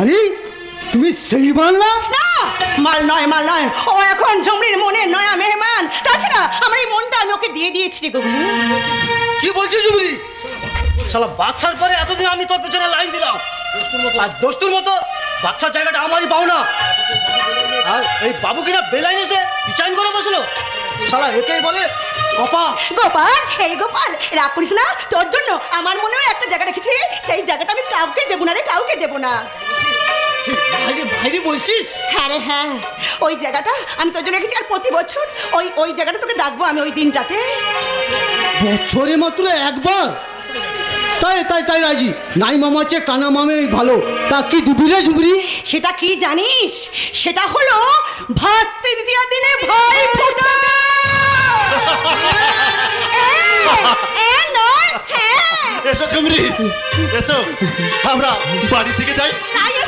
আরে তুমি সেই বাংলা? না, মাল নয় ও এখন ঝুমরির মনে নয়া মেহমান। তাছাড়া আমার এই মনটা আমি ওকে দিয়ে দিয়েছি রে গুগলি। কি বলছিস জুবলি? শালা বাচ্চার পরে এতদিন আমি তোর পেছনে লাইন দিলাম, আর দোস্তুর মতো বাচ্চার জায়গাটা আমারই পাও না। আর এই বাবু কিনা বেলাইন এসে বিচাইন করে বসলো। শালা একেই বলে কপাল। গোপাল, এই গোপাল রাগ করিস না, তোর জন্য আমার মনেও একটা জায়গা রেখেছি, সেই জায়গাটা আমি কাউকে দেবো না রে, কাউকে দেবো না। বাইরে বাইরে বলছিস? হ্যাঁ রে হ্যাঁ, ওই জায়গাটা আমি তোর জন্য রেখেছি। আর প্রতি বছর ওই জায়গাটা তোকে ডাকবো আমি ওই দিনটাতে। বছরে মাত্র একবার? তাই তাই তাই রাজি। নাই মামা হচ্ছে কানা মামে ভালো। তা কি দিবি রে জুবরি? সেটা কি জানিস? সেটা হলো ভাতৃদ্বিতীয়া দিনে ভাই ফোঁটা। নয়, হ্যাঁ। এসো ঝুমরি, এসো আমরা বাড়ি থেকে যাই। তাই